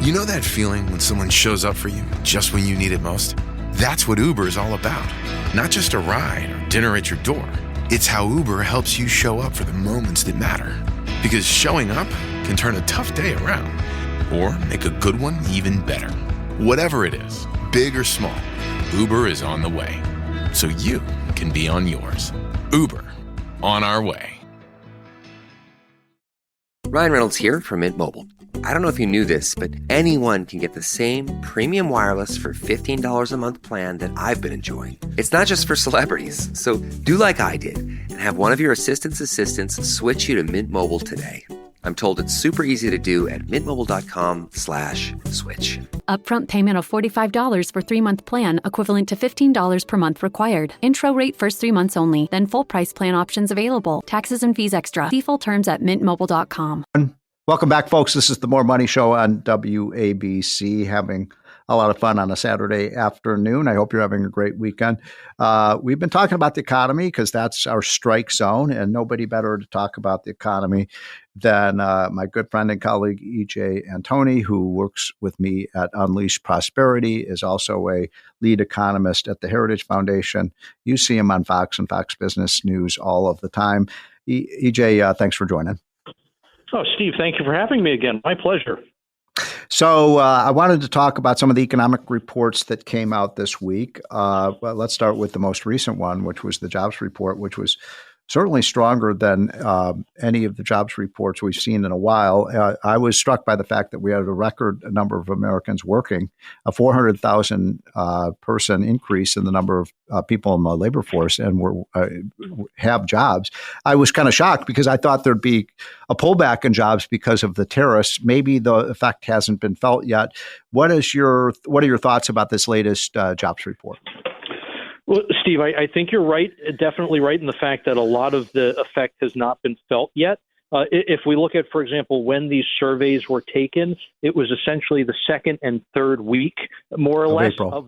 You know that feeling when someone shows up for you just when you need it most? That's what Uber is all about. Not just a ride or dinner at your door. It's how Uber helps you show up for the moments that matter. Because showing up can turn a tough day around or make a good one even better. Whatever it is, big or small, Uber is on the way. So you can be on yours. Uber, on our way. Ryan Reynolds here from Mint Mobile. I don't know if you knew this, but anyone can get the same premium wireless for $15 a month plan that I've been enjoying. It's not just for celebrities. So do like I did and have one of your assistants switch you to Mint Mobile today. I'm told it's super easy to do at mintmobile.com/switch. Upfront payment of $45 for 3-month plan, equivalent to $15 per month required. Intro rate first 3 months only, then full price plan options available. Taxes and fees extra. See full terms at mintmobile.com. Welcome back, folks. This is the More Money Show on WABC, having a lot of fun on a Saturday afternoon. I hope you're having a great weekend. We've been talking about the economy because that's our strike zone, and nobody better to talk about the economy than my good friend and colleague, EJ Antoni, who works with me at Unleash Prosperity, is also a lead economist at the Heritage Foundation. You see him on Fox and Fox Business News all of the time. EJ, thanks for joining. Oh, Steve, thank you for having me again. My pleasure. So I wanted to talk about some of the economic reports that came out this week. Well, let's start with the most recent one, which was the jobs report, which was certainly stronger than any of the jobs reports we've seen in a while. I was struck by the fact that we had a record number of Americans working, a 400,000 person increase in the number of people in the labor force and have jobs. I was kind of shocked because I thought there'd be a pullback in jobs because of the tariffs. Maybe the effect hasn't been felt yet. What are your thoughts about this latest jobs report? Well, Steve, I think you're right, definitely right in the fact that a lot of the effect has not been felt yet. If we look at, for example, when these surveys were taken, it was essentially the second and third week, more or less, April.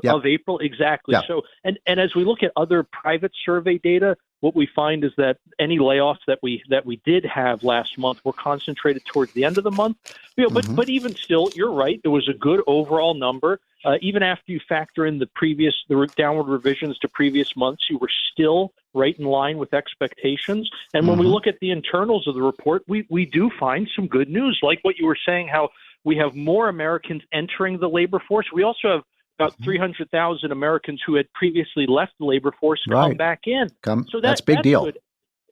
of April. Exactly. Yeah. So, and as we look at other private survey data, what we find is that any layoffs that we did have last month were concentrated towards the end of the month. But even still, you're right. It was a good overall number. Even after you factor in the downward revisions to previous months, you were still right in line with expectations. And when we look at the internals of the report, we do find some good news, like what you were saying, how we have more Americans entering the labor force. We also have about 300,000 Americans who had previously left the labor force come back in. So that's a big deal. Good.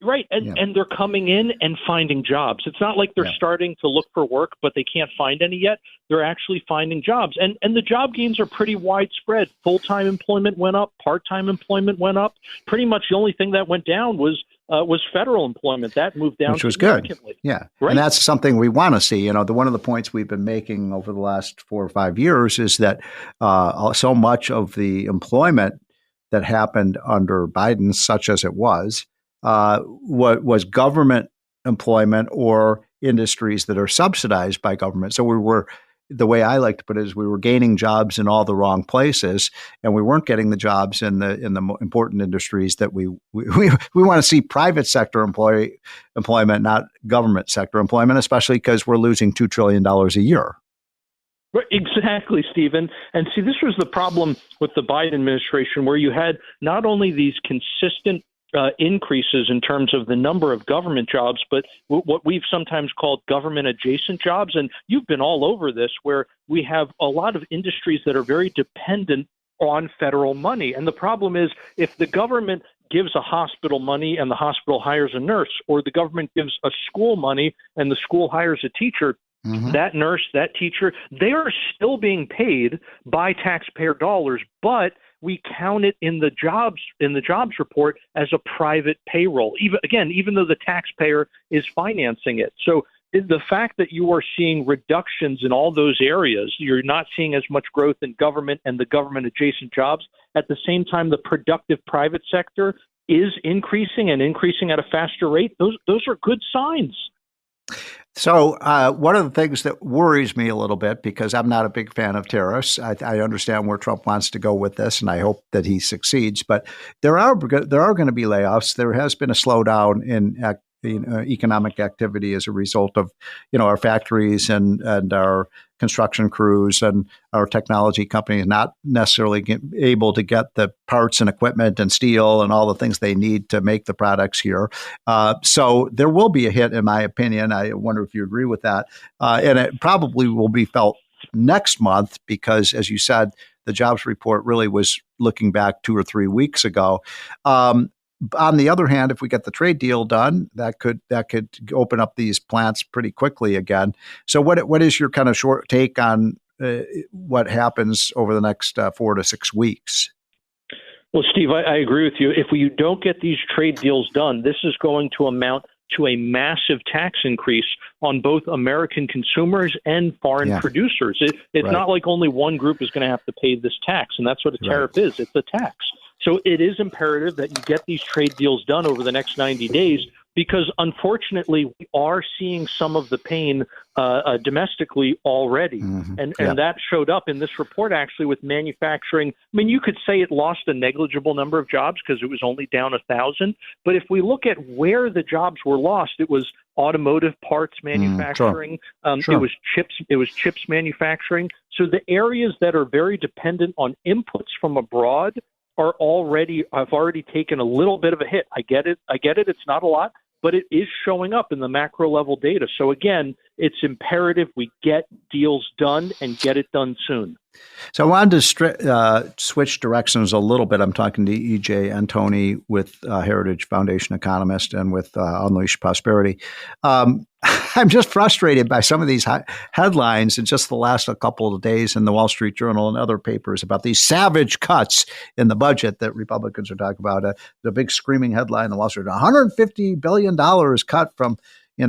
Right. And they're coming in and finding jobs. It's not like they're starting to look for work, but they can't find any yet. They're actually finding jobs. And the job gains are pretty widespread. Full-time employment went up. Part-time employment went up. Pretty much the only thing that went down was federal employment. That moved down, which was good. Yeah. Right. And that's something we want to see. One of the points we've been making over the last 4 or 5 years is that so much of the employment that happened under Biden, such as it was government employment or industries that are subsidized by government. So the way I like to put it is we were gaining jobs in all the wrong places, and we weren't getting the jobs in the important industries that we want to see private sector employment, not government sector employment, especially because we're losing $2 trillion a year. Exactly, Stephen. And see, this was the problem with the Biden administration, where you had not only these consistent increases in terms of the number of government jobs, but what we've sometimes called government adjacent jobs. And you've been all over this, where we have a lot of industries that are very dependent on federal money. And the problem is, if the government gives a hospital money and the hospital hires a nurse, or the government gives a school money and the school hires a teacher, that nurse, that teacher, they are still being paid by taxpayer dollars, but we count it in the jobs report as a private payroll, even though the taxpayer is financing it. So the fact that you are seeing reductions in all those areas, you're not seeing as much growth in government and the government adjacent jobs. At the same time, the productive private sector is increasing and increasing at a faster rate. Those are good signs. So one of the things that worries me a little bit, because I'm not a big fan of tariffs, I understand where Trump wants to go with this, and I hope that he succeeds. But there are going to be layoffs. There has been a slowdown economic activity as a result of, our factories and our construction crews and our technology companies not necessarily able to get the parts and equipment and steel and all the things they need to make the products here. So there will be a hit, in my opinion. I wonder if you agree with that. And it probably will be felt next month because, as you said, the jobs report really was looking back 2 or 3 weeks ago. On the other hand, if we get the trade deal done, that could open up these plants pretty quickly again. So what is your kind of short take on what happens over the next 4 to 6 weeks? Well, Steve, I agree with you. If we don't get these trade deals done, this is going to amount to a massive tax increase on both American consumers and foreign producers. It's not like only one group is going to have to pay this tax, and that's what a tariff is. It's a tax. So it is imperative that you get these trade deals done over the next 90 days because, unfortunately, we are seeing some of the pain domestically already. And that showed up in this report, actually, with manufacturing. I mean, you could say it lost a negligible number of jobs because it was only down 1,000. But if we look at where the jobs were lost, it was automotive parts manufacturing. It was chips manufacturing. So the areas that are very dependent on inputs from abroad have already taken a little bit of a hit. I get it. It's not a lot, but it is showing up in the macro level data. So again, it's imperative we get deals done and get it done soon. So I wanted to switch directions a little bit. I'm talking to EJ Antoni with Heritage Foundation economist and with Unleash Prosperity. I'm just frustrated by some of these headlines in just the last couple of days in the Wall Street Journal and other papers about these savage cuts in the budget that Republicans are talking about. The big screaming headline in the Wall Street Journal, $150 billion cut from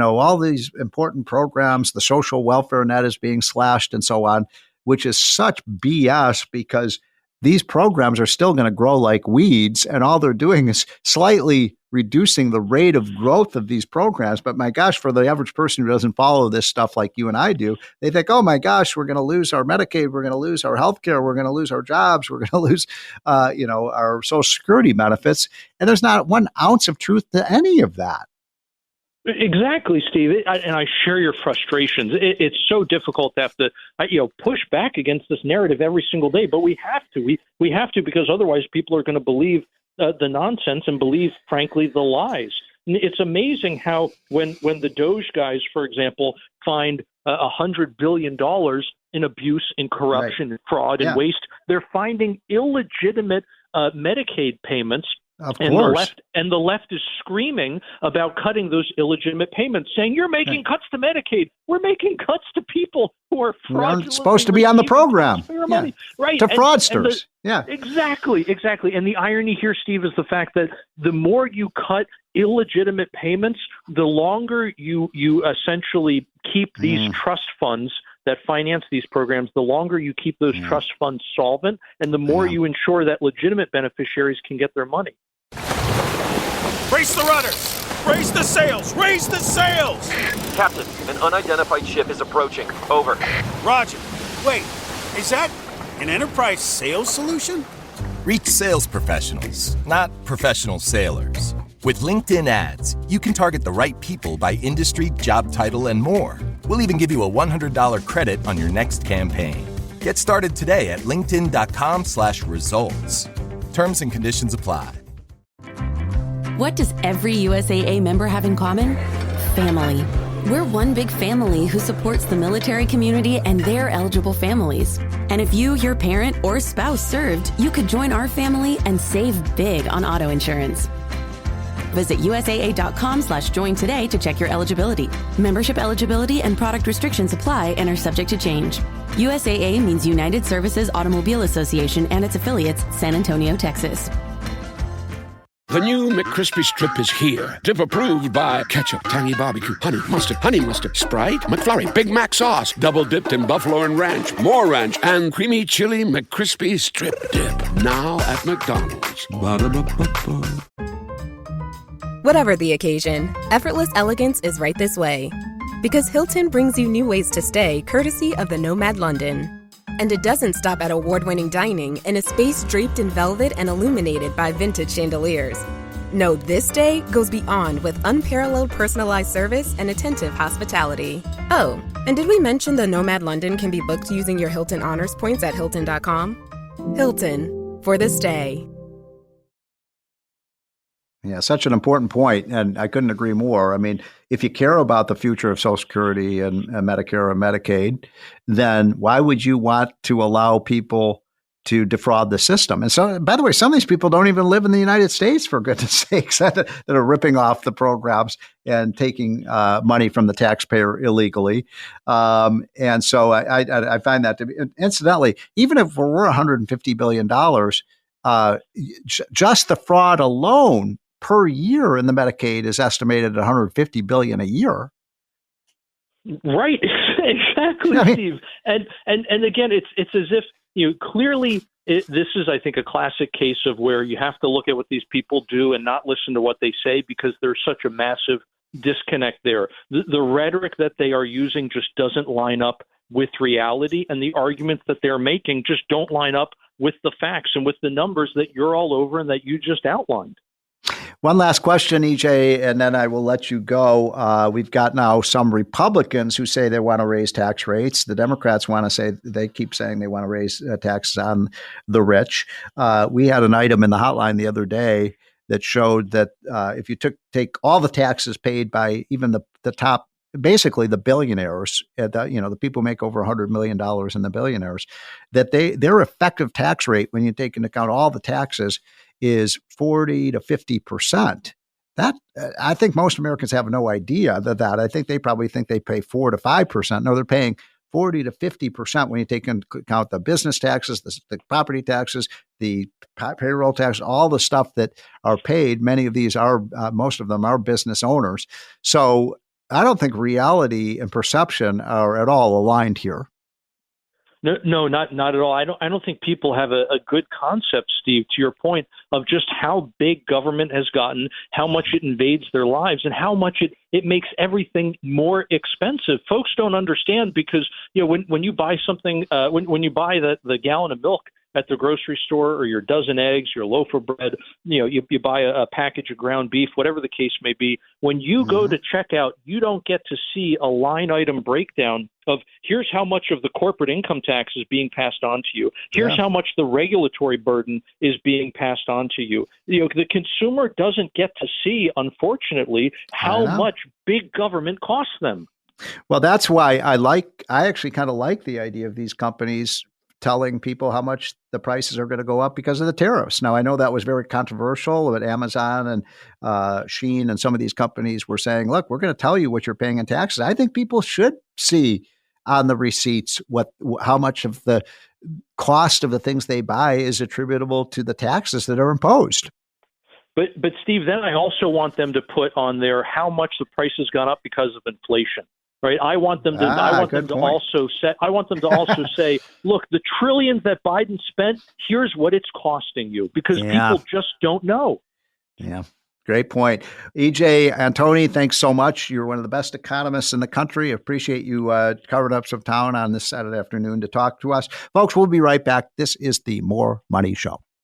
all these important programs. The social welfare net is being slashed and so on, which is such BS because these programs are still going to grow like weeds, and all they're doing is slightly reducing the rate of growth of these programs. But my gosh, for the average person who doesn't follow this stuff like you and I do, they think, oh my gosh, we're going to lose our Medicaid, we're going to lose our health care, we're going to lose our jobs, we're going to lose our Social Security benefits. And there's not 1 ounce of truth to any of that. Exactly, Steve. And I share your frustrations. It's so difficult to have to, push back against this narrative every single day. But we have to. We have to because otherwise people are going to believe the nonsense and believe, frankly, the lies. It's amazing how when the Doge guys, for example, find $100 billion in abuse, in corruption, and fraud, and waste, they're finding illegitimate Medicaid payments. The left is screaming about cutting those illegitimate payments, saying you're making cuts to Medicaid. We're making cuts to people who are fraudulently supposed to be on the program, money. Right? To fraudsters. Exactly. And the irony here, Steve, is the fact that the more you cut illegitimate payments, the longer you essentially keep these trust funds that finance these programs, the longer you keep those trust funds solvent, and the more you ensure that legitimate beneficiaries can get their money. Brace the rudders! Raise the sails! Raise the sails! Captain, an unidentified ship is approaching. Over. Roger. Wait, is that an enterprise sales solution? Reach sales professionals, not professional sailors. With LinkedIn ads, you can target the right people by industry, job title, and more. We'll even give you a $100 credit on your next campaign. Get started today at linkedin.com/results. Terms and conditions apply. What does every USAA member have in common? Family. We're one big family who supports the military community and their eligible families. And if you, your parent, or spouse served, you could join our family and save big on auto insurance. Visit USAA.com/join today to check your eligibility. Membership eligibility and product restrictions apply and are subject to change. USAA means United Services Automobile Association and its affiliates, San Antonio, Texas. The new McCrispy Strip is here. Dip approved by ketchup, tangy barbecue, honey mustard, Sprite, McFlurry, Big Mac sauce, double dipped in buffalo and ranch, more ranch, and creamy chili McCrispy Strip Dip. Now at McDonald's. Ba-da-ba-ba-ba. Whatever the occasion, effortless elegance is right this way. Because Hilton brings you new ways to stay courtesy of the Nomad London. And it doesn't stop at award-winning dining in a space draped in velvet and illuminated by vintage chandeliers. know this day goes beyond with unparalleled personalized service and attentive hospitality. Oh, and did we mention the Nomad London can be booked using your Hilton Honors points at Hilton.com? Hilton, for this day. Yeah, such an important point, and I couldn't agree more. I mean, if you care about the future of Social Security and Medicare and Medicaid, then why would you want to allow people to defraud the system? And so, by the way, some of these people don't even live in the United States, for goodness sakes, that are ripping off the programs and taking money from the taxpayer illegally. And so I find that to be, incidentally, even if we're $150 billion, just the fraud alone per year in the Medicaid is estimated at $150 billion a year. Right, exactly, Steve. And again, it's as if clearly this is, I think, a classic case of where you have to look at what these people do and not listen to what they say because there's such a massive disconnect there. The rhetoric that they are using just doesn't line up with reality, and the arguments that they're making just don't line up with the facts and with the numbers that you're all over and that you just outlined. One last question, EJ, and then I will let you go. We've got now some Republicans who say they want to raise tax rates. The Democrats keep saying they want to raise taxes on the rich. We had an item in the hotline the other day that showed that if you take all the taxes paid by even the top, basically the billionaires, the people who make over $100 million and the billionaires, that their effective tax rate, when you take into account all the taxes, is 40 to 50%. That I think most Americans have no idea that. I think they probably think they pay 4 to 5%. No, they're paying 40 to 50% when you take into account the business taxes, the property taxes, the payroll tax, all the stuff that are paid. Many of these are, most of them are business owners. So I don't think reality and perception are at all aligned here. No, not at all. I don't think people have a good concept, Steve, to your point, of just how big government has gotten, how much it invades their lives, and how much it makes everything more expensive. Folks don't understand because when you buy something, when you buy the gallon of milk at the grocery store, or your dozen eggs, your loaf of bread, you buy a package of ground beef, whatever the case may be. When you go to checkout, you don't get to see a line item breakdown of here's how much of the corporate income tax is being passed on to you. Here's how much the regulatory burden is being passed on to you. The consumer doesn't get to see, unfortunately, how much big government costs them. Well, that's why I actually kind of like the idea of these companies telling people how much the prices are going to go up because of the tariffs. Now, I know that was very controversial, but Amazon and Shein and some of these companies were saying, look, we're going to tell you what you're paying in taxes. I think people should see on the receipts how much of the cost of the things they buy is attributable to the taxes that are imposed. But Steve, then I also want them to put on there how much the price has gone up because of inflation. Right. I want them to also say, look, the trillions that Biden spent, here's what it's costing you, because people just don't know. Yeah. Great point. EJ Antoni, thanks so much. You're one of the best economists in the country. Appreciate you carving up some time on this Saturday afternoon to talk to us. Folks, we'll be right back. This is the More Money Show.